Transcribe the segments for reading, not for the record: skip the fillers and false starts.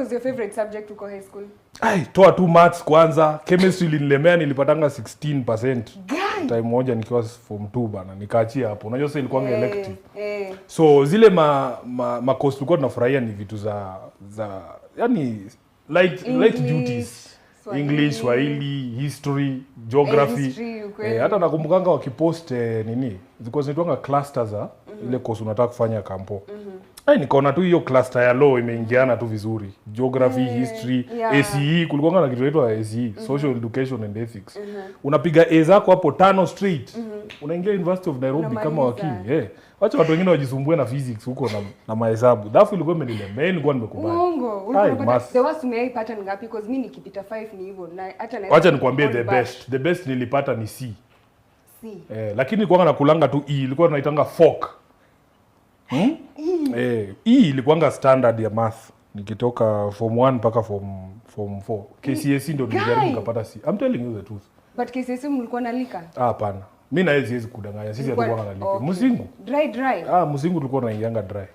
was your favorite subject uko high school? Toa tu maths kwanza. Chemistry ilinilemea, nilipatanga 16%. Time moja nikiwa form 2 bana, nikaachia hapo. Unajua sasa ilikuwa elective. So zile ma course tulikuwa tunafurahia ni vitu za yani light duties. English, Swahili, history, geography. Hata nakumbukanga wakipost zilikuwa zinaitwanga clusters ile course unataka kufanya kampo. Nikaona tu hiyo cluster ya law imeingiana tu vizuri. Geography, history, ACE, kulikuwa na kitu inaitwa ACE, Social Education and Ethics. Unapiga A zako hapo 5 straight. Unaingia University of Nairobi kama wakili. Wacha watu wengine wajisumbue na physics huko na mahesabu. Dafu ilikuwa imenilemea, nilikuwa nimekubali. Mungu, ulipata the worst umeipata ngapi? Because mimi nikipita 5 ni hivyo. Na hata na wacha nikwambie the best nilipata ni C. Lakini nilikuwa nakulanga tu E, ilikuwa tunaitanga fork. Ilikuwanga standard ya math nikitoka form 1 mpaka form 4. KCSE ndio nilijaribu nikapata C. I'm telling you the truth. But KCSE mlikuwa nalika? Hapana. Mimi na siwezi kudanganya. Sisi hatukuwa nalika. Mzingu. Dry. Mzingu tulikuwa tunaianga dry.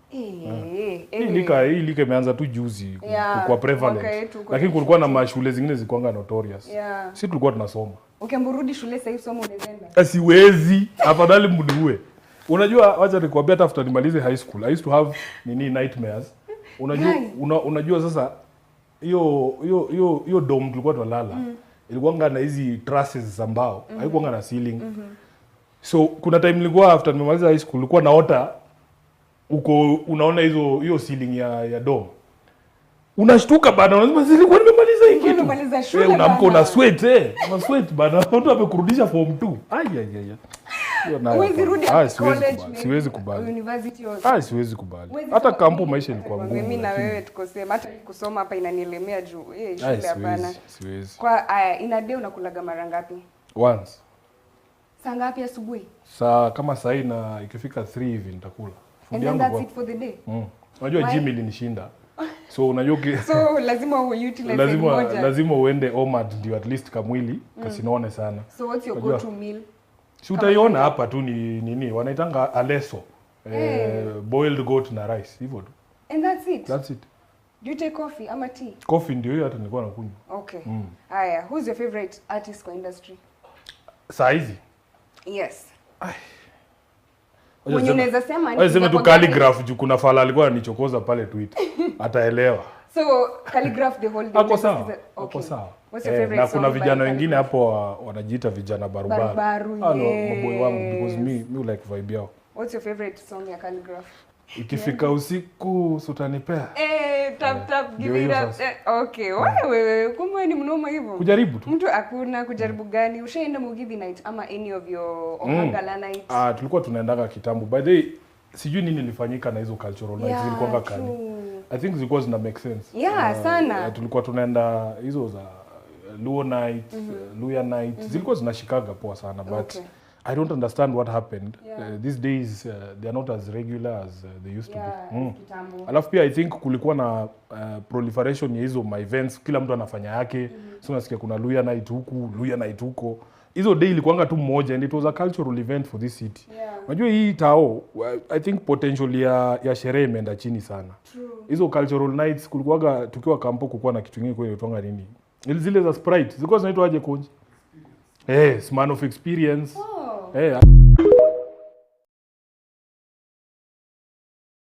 Hii lika imeanza tu juzi kwa prevalent. Lakini kulikuwa na mashule zingine zilikuwanga notorious. Sisi tulikuwa tunasoma. Ukiamburudi shule sasa hivi somo unaenda? Siwezi. Afadhali mniue. Unajua wacha nikwambia hata after nimalize high school I used to have nightmares. Unajua sasa hiyo dome tulikuwa tunalala. Ilikuwa na hizi trusses za mbao. Haikuwa na ceiling. So kuna time nilikuwa after nimaliza high school nilikuwa naota uko unaona hiyo ceiling ya dome. Unashtuka bana, unasema zilikuwa nimemaliza hii kitu. Nimemaliza shule. Unaamka una sweat una sweat bana. Mtu amekurudisha form 2. Huwezi rudi college. Siwezi kubali. University. Siwezi kubali. Hata kampo maisha ilikuwa ngumu. Mimi na wewe tukosema hata kusoma hapa inanielemea juu. Shule hapana. Siwezi. Kwa ina day unakulaga mara ngapi? Once. Saa ngapi asubuhi? Saa kama saa na ikifika 3 hivi nitakula. And then that's it for the day. Unajua gym ilinishinda. So unajua so lazima utilize moja. Lazima uende OMAD ndio at least kamwili kasinone sana. So what's your go to meal? Si utaiona hapa tu ni nini wanaitanga aleso. Boiled goat na rice hivyo tu. And that's it. That's it. Do you take coffee ama tea? Coffee ndio hiyo hata nilikuwa nakunywa. Okay. Haya, who's your favorite artist kwa industry? Saizi. Yes. Mwenye unaweza sema ni sema tu Calligraph juu kuna fala alikuwa ananichokoza pale Twitter. Ataelewa. So Calligraph the whole day. Ako sawa. What's your favorite na kuna vijana wengine hapo wanajiita vijana barubaru. Maboy wangu because me like vibe yao. What's your favorite song ya Calligraph? Ikifika usiku sutanipea. Tap give it up. Okay, wewe kumbe ni mnoma hivyo. Kujaribu tu. Mtu hakuna kujaribu gani? Ushaenda Mugithi night ama any of your Ohangala night? Tulikuwa tunaendaga kitambo. By the way, sijui nini ilifanyika na hizo cultural nights zilikuwa kali. I think zilikuwa zina make sense. Sana. Tulikuwa tunaenda hizo za Luo night, Luya night. Zilikuwa zinashikaga poa sana but I don't understand what happened. These days they are not as regular as they used to be. Alafu pia I think kulikuwa na proliferation ya hizo my events, kila mtu anafanya yake. So nasikia kuna Luya night huku, Luya night huko. Hizo day ilikuanga tu mmoja and it was a cultural event for this city. Unajua hii tao I think potential ya sherehe imeenda chini sana. Hizo cultural nights kulikuwaga tukiwa kampo kulikuwa na kitu kingine kwa inaitwanga nini? Zile za Sprite. Zilikuwa zinaitwa aje Koji? Man of experience.